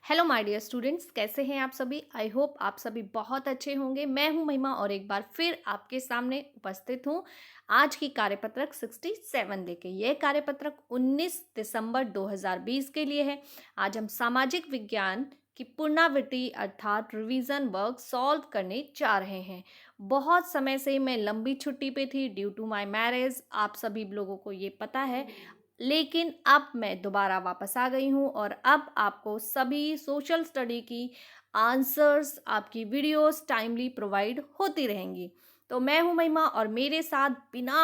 Hello my dear students, कैसे हैं आप सभी। आई होप आप सभी बहुत अच्छे होंगे। मैं हूं महिमा और एक बार फिर आपके सामने उपस्थित हूं आज की कार्यपत्रक 67 लेके। यह कार्यपत्रक 19 दिसंबर 2020 के लिए है। आज हम सामाजिक विज्ञान की पुनरावृत्ति अर्थात रिवीजन वर्क सॉल्व करने जा रहे हैं। बहुत समय से मैं लंबी छुट्टी पे थी ड्यू टू माय मैरिज, आप सभी लोगों को ये पता है। लेकिन अब मैं दोबारा वापस आ गई हूँ और अब आपको सभी सोशल स्टडी की आंसर्स, आपकी वीडियोस टाइमली प्रोवाइड होती रहेंगी। तो मैं हूँ महिमा और मेरे साथ बिना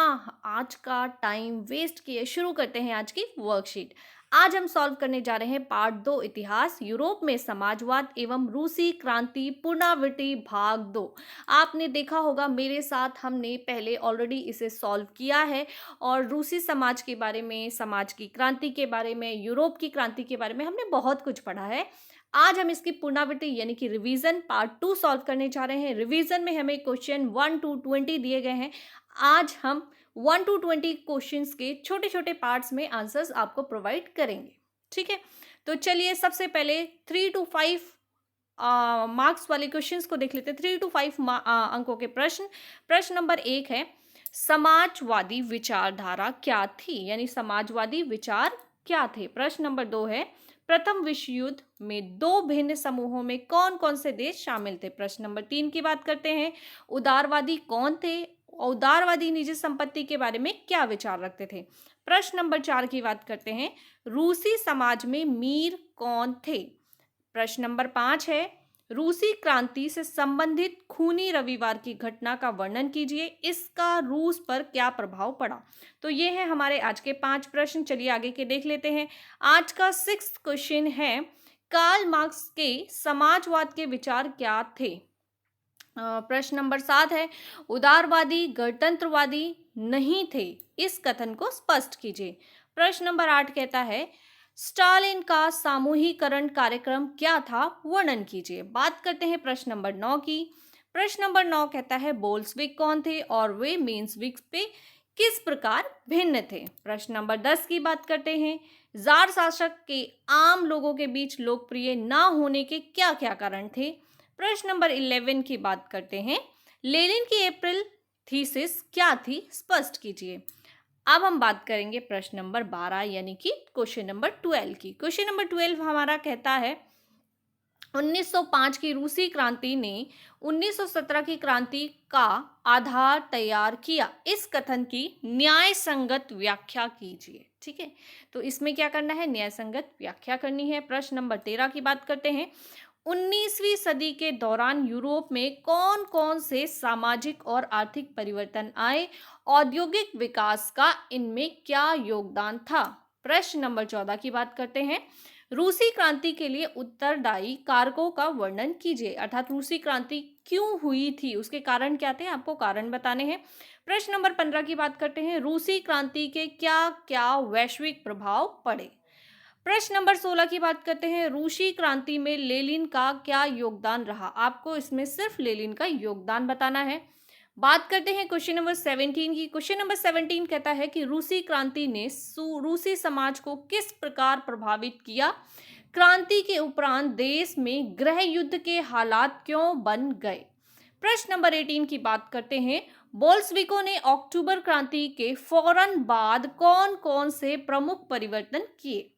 आज का टाइम वेस्ट किए शुरू करते हैं आज की वर्कशीट। आज हम सॉल्व करने जा रहे हैं पार्ट 2 इतिहास यूरोप में समाजवाद एवं रूसी क्रांति पुनरावृत्ति भाग 2। आपने देखा होगा मेरे साथ हमने पहले ऑलरेडी इसे सॉल्व किया है और रूसी समाज के बारे में, समाज की क्रांति के बारे में, यूरोप की क्रांति के बारे में हमने बहुत कुछ पढ़ा है। आज हम इसकी पुनरावृत्ति यानी कि रिवीजन पार्ट 2 सॉल्व करने जा रहे हैं। रिवीजन में हमें क्वेश्चन 1 to 20 दिए गए हैं। आज हम 1 to 20 क्वेश्चंस के छोटे छोटे पार्ट्स में आंसर्स आपको प्रोवाइड करेंगे। ठीक है, तो चलिए सबसे पहले 3 to 5 मार्क्स वाले क्वेश्चंस को देख लेते हैं। 3 to 5 अंकों के प्रश्न। प्रश्न नंबर 1 है, समाजवादी विचारधारा क्या थी, यानी समाजवादी विचार क्या थे। प्रश्न नंबर 2 है, प्रथम विश्व युद्ध में दो भिन्न समूहों में कौन कौन से देश शामिल थे। प्रश्न नंबर 3 की बात करते हैं, उदारवादी कौन थे, उदारवादी निजी संपत्ति के बारे में क्या विचार रखते थे। प्रश्न नंबर 4 की बात करते हैं, रूसी समाज में मीर कौन थे। प्रश्न नंबर 5 है, रूसी क्रांति से संबंधित खूनी रविवार की घटना का वर्णन कीजिए, इसका रूस पर क्या प्रभाव पड़ा। तो ये है हमारे आज के 5 प्रश्न। चलिए आगे के देख लेते हैं। आज का 6th क्वेश्चन है, कार्ल मार्क्स के समाजवाद के विचार क्या थे। प्रश्न नंबर 7 है, उदारवादी गणतंत्रवादी नहीं थे, इस कथन को स्पष्ट कीजिए। प्रश्न नंबर 8 कहता है, स्टालिन का सामूहिकरण कार्यक्रम क्या था, वर्णन कीजिए। बात करते हैं प्रश्न नंबर 9 की। प्रश्न नंबर 9 कहता है, बोल्शेविक कौन थे और वे मेंशेविक पे किस प्रकार भिन्न थे। प्रश्न नंबर 10 की बात करते हैं, जार शासक के आम लोगों के बीच लोकप्रिय ना होने के क्या क्या कारण थे। प्रश्न नंबर 11 की बात करते हैं, लेनिन की अप्रैल थीसिस क्या थी, स्पष्ट कीजिए। अब हम बात करेंगे प्रश्न नंबर 12 यानी कि क्वेश्चन नंबर 12 की। क्वेश्चन नंबर 12 हमारा कहता है, 1905 की रूसी क्रांति ने 1917 की क्रांति का आधार तैयार किया, इस कथन की न्याय संगत व्याख्या कीजिए। ठीक है, तो इसमें क्या करना है, न्याय संगत व्याख्या करनी है। प्रश्न नंबर 13 की बात करते हैं, 19वीं सदी के दौरान यूरोप में कौन कौन से सामाजिक और आर्थिक परिवर्तन आए, औद्योगिक विकास का इनमें क्या योगदान था। प्रश्न नंबर 14 की बात करते हैं, रूसी क्रांति के लिए उत्तरदायी कारकों का वर्णन कीजिए, अर्थात रूसी क्रांति क्यों हुई थी, उसके कारण क्या थे, आपको कारण बताने हैं। प्रश्न नंबर 15 की बात करते हैं, रूसी क्रांति के क्या क्या वैश्विक प्रभाव पड़े। प्रश्न नंबर 16 की बात करते हैं, रूसी क्रांति में लेनिन का क्या योगदान रहा, आपको इसमें सिर्फ लेनिन का योगदान बताना है। बात करते हैं क्वेश्चन नंबर 17 की। क्वेश्चन नंबर 17 कहता है कि रूसी क्रांति ने रूसी समाज को किस प्रकार प्रभावित किया, क्रांति के उपरांत देश में गृह युद्ध के हालात क्यों बन गए। प्रश्न नंबर 18 की बात करते हैं, बोल्शेविकों ने अक्टूबर क्रांति के फौरन बाद कौन कौन से प्रमुख परिवर्तन किए।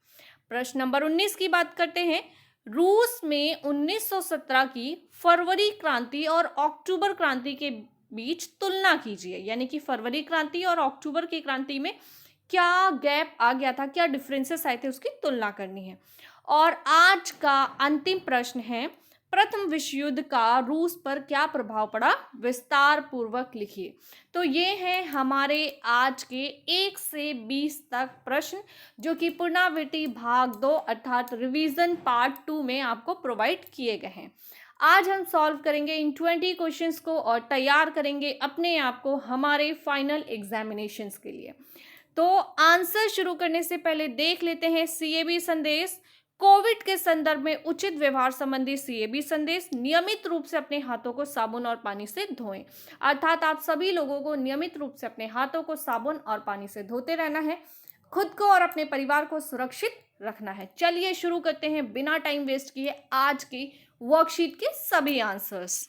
प्रश्न नंबर 19 की बात करते हैं, रूस में 1917 की फरवरी क्रांति और अक्टूबर क्रांति के बीच तुलना कीजिए, यानी कि फरवरी क्रांति और अक्टूबर की क्रांति में क्या गैप आ गया था, क्या डिफरेंसेस आए थे, उसकी तुलना करनी है। और आज का अंतिम प्रश्न है, प्रथम विश्व युद्ध का रूस पर क्या प्रभाव पड़ा, विस्तार पूर्वक लिखिए। तो ये हैं हमारे आज के 1 से 20 तक प्रश्न, जो कि पुनरावृत्ति भाग 2 अर्थात रिवीजन पार्ट 2 में आपको प्रोवाइड किए गए हैं। आज हम सॉल्व करेंगे इन 20 क्वेश्चंस को और तैयार करेंगे अपने आप को हमारे फाइनल एग्जामिनेशंस के लिए। तो आंसर शुरू करने से पहले देख लेते हैं सीएबी संदेश। कोविड के संदर्भ में उचित व्यवहार संबंधी सीएबी संदेश, नियमित रूप से अपने हाथों को साबुन और पानी से धोएं, अर्थात आप सभी लोगों को नियमित रूप से अपने हाथों को साबुन और पानी से धोते रहना है। खुद को और अपने परिवार को सुरक्षित रखना है। चलिए शुरू करते हैं बिना टाइम वेस्ट किए आज की वर्कशीट के सभी आंसर्स।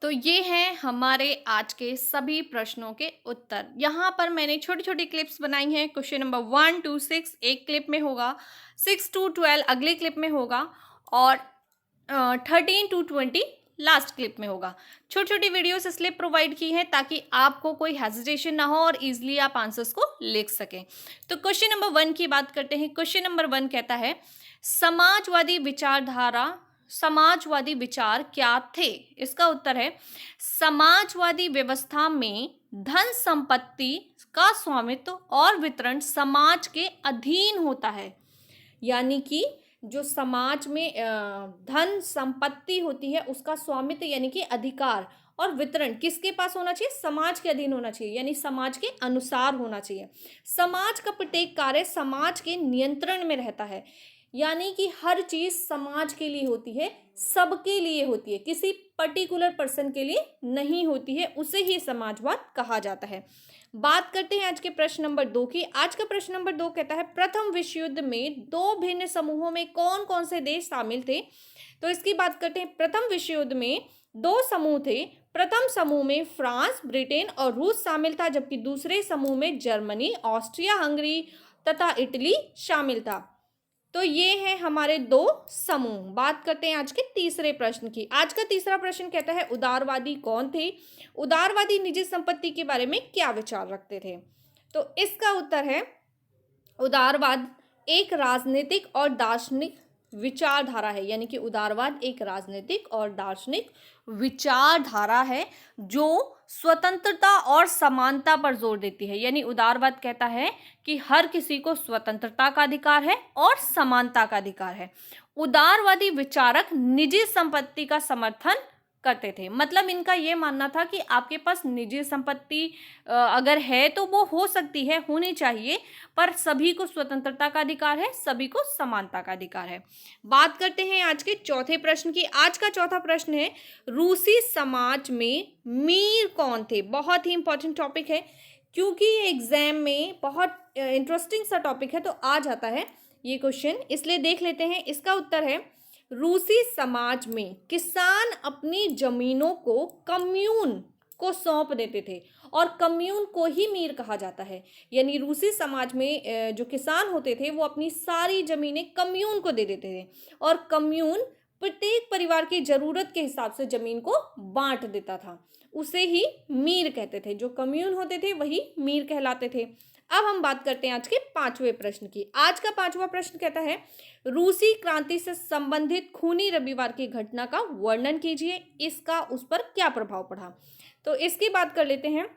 तो ये हैं हमारे आज के सभी प्रश्नों के उत्तर। यहाँ पर मैंने छोटी छोटी क्लिप्स बनाई हैं। क्वेश्चन नंबर 1 to 6 एक क्लिप में होगा, 6 to 12 अगले क्लिप में होगा और 13 to 20 लास्ट क्लिप में होगा। छोटी छोटी वीडियोस इसलिए प्रोवाइड की हैं ताकि आपको कोई हेजिटेशन ना हो और इजीली आप आंसर्स को लिख सकें। तो क्वेश्चन नंबर 1 की बात करते हैं। क्वेश्चन नंबर 1 कहता है, समाजवादी विचार क्या थे? इसका उत्तर है, समाजवादी व्यवस्था में धन संपत्ति का स्वामित्व और वितरण समाज के अधीन होता है। यानी कि जो समाज में धन संपत्ति होती है उसका स्वामित्व यानी कि अधिकार और वितरण किसके पास होना चाहिए? समाज के अधीन होना चाहिए, यानी समाज के अनुसार होना चाहिए। समाज का प्रत्येक कार्य समाज के नियंत्रण में रहता है, यानी कि हर चीज समाज के लिए होती है, सबके लिए होती है, किसी पर्टिकुलर पर्सन के लिए नहीं होती है, उसे ही समाजवाद कहा जाता है। बात करते हैं आज के प्रश्न नंबर 2 की। आज का प्रश्न नंबर 2 कहता है, प्रथम विश्व युद्ध में दो भिन्न समूहों में कौन कौन से देश शामिल थे? तो इसकी बात करते हैं। प्रथम विश्व युद्ध में दो समूह थे। प्रथम समूह में फ्रांस, ब्रिटेन और रूस शामिल था, जबकि दूसरे समूह में जर्मनी, ऑस्ट्रिया हंगरी तथा इटली शामिल था। तो ये है हमारे दो समूह। बात करते हैं आज के तीसरे प्रश्न की। आज का तीसरा प्रश्न कहता है, उदारवादी कौन थे? उदारवादी निजी संपत्ति के बारे में क्या विचार रखते थे? तो इसका उत्तर है, उदारवाद एक राजनीतिक और दार्शनिक विचारधारा है। यानी कि उदारवाद एक राजनीतिक और दार्शनिक विचारधारा है जो स्वतंत्रता और समानता पर जोर देती है। यानी उदारवाद कहता है कि हर किसी को स्वतंत्रता का अधिकार है और समानता का अधिकार है। उदारवादी विचारक निजी संपत्ति का समर्थन करते थे। मतलब इनका ये मानना था कि आपके पास निजी संपत्ति अगर है तो वो हो सकती है, होनी चाहिए, पर सभी को स्वतंत्रता का अधिकार है, सभी को समानता का अधिकार है। बात करते हैं आज के चौथे प्रश्न की। आज का चौथा प्रश्न है, रूसी समाज में मीर कौन थे? बहुत ही इंपॉर्टेंट टॉपिक है क्योंकि एग्जाम में बहुत इंटरेस्टिंग सा टॉपिक है, तो आ जाता है ये क्वेश्चन, इसलिए देख लेते हैं। इसका उत्तर है, रूसी समाज में किसान अपनी जमीनों को कम्यून को सौंप देते थे और कम्यून को ही मीर कहा जाता है। यानी रूसी समाज में जो किसान होते थे वो अपनी सारी जमीनें कम्यून को दे देते थे और कम्यून प्रत्येक परिवार की जरूरत के हिसाब से जमीन को बांट देता था, उसे ही मीर कहते थे। जो कम्यून होते थे वही मीर कहलाते थे। अब हम बात करते हैं आज के पांचवें प्रश्न की। आज का पांचवा प्रश्न कहता है, रूसी क्रांति से संबंधित खूनी रविवार की घटना का वर्णन कीजिए, इसका उस पर क्या प्रभाव पड़ा? तो इसकी बात कर लेते हैं।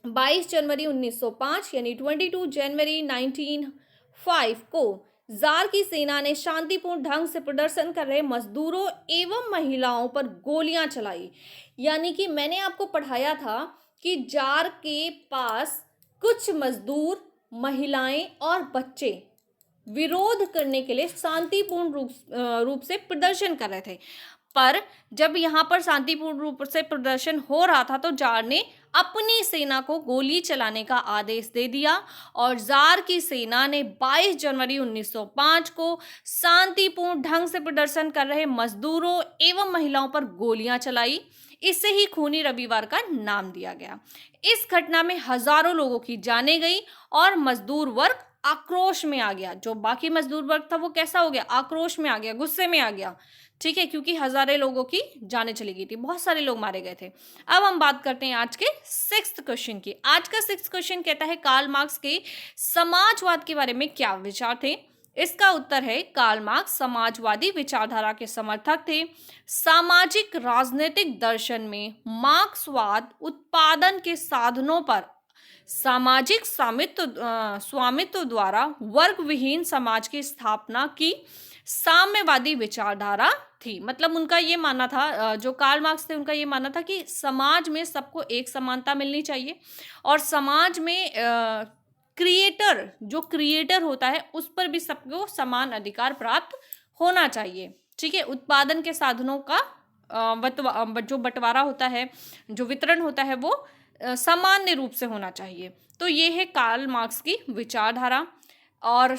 22 जनवरी 1905 यानी 22 जनवरी 1905 को जार की सेना ने शांतिपूर्ण ढंग से प्रदर्शन कर रहे मजदूरों एवं महिलाओं पर गोलियां चलाई। यानी कि मैंने आपको पढ़ाया था कि जार के पास कुछ मजदूर, महिलाएं और बच्चे विरोध करने के लिए शांतिपूर्ण रूप से प्रदर्शन कर रहे थे, पर जब यहाँ पर शांतिपूर्ण रूप से प्रदर्शन हो रहा था तो जार ने अपनी सेना को गोली चलाने का आदेश दे दिया और जार की सेना ने 22 जनवरी 1905 को शांतिपूर्ण ढंग से प्रदर्शन कर रहे मजदूरों एवं महिलाओं पर गोलियां चलाई। इससे ही खूनी रविवार का नाम दिया गया। इस घटना में हजारों लोगों की जानें गई और मजदूर वर्ग आक्रोश में आ गया। जो बाकी मजदूर वर्ग था वो कैसा हो गया? आक्रोश में आ गया, गुस्से में आ गया। ठीक है, क्योंकि हजारों लोगों की जानें चली गई थी, बहुत सारे लोग मारे गए थे। अब हम बात करते हैं आज के 6th क्वेश्चन की। आज का 6th क्वेश्चन कहता है, कार्ल मार्क्स के समाजवाद के बारे में क्या विचार थे? इसका उत्तर है, कार्ल मार्क्स समाजवादी विचारधारा के समर्थक थे। सामाजिक राजनीतिक दर्शन में मार्क्सवाद उत्पादन के साधनों पर सामाजिक स्वामित्व द्वारा वर्ग विहीन समाज की स्थापना की साम्यवादी विचारधारा थी। मतलब उनका ये मानना था, जो कार्ल मार्क्स थे उनका ये मानना था कि समाज में सबको एक समानता मिलनी चाहिए और समाज में जो क्रिएटर होता है उस पर भी सबको समान अधिकार प्राप्त होना चाहिए। ठीक है, उत्पादन के साधनों का जो बंटवारा होता है, जो वितरण होता है, वो सामान्य रूप से होना चाहिए। तो ये है कार्ल मार्क्स की विचारधारा। और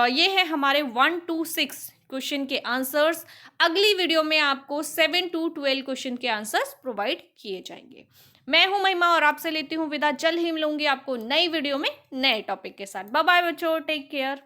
ये है हमारे 1 to 6 क्वेश्चन के आंसर्स। अगली वीडियो में आपको 7 to 12 क्वेश्चन के आंसर्स प्रोवाइड किए जाएंगे। मैं हूं महिमा और आपसे लेती हूं विदा। जल्द ही मिलूंगी आपको नई वीडियो में नए टॉपिक के साथ। बाय बाय बच्चों, टेक केयर।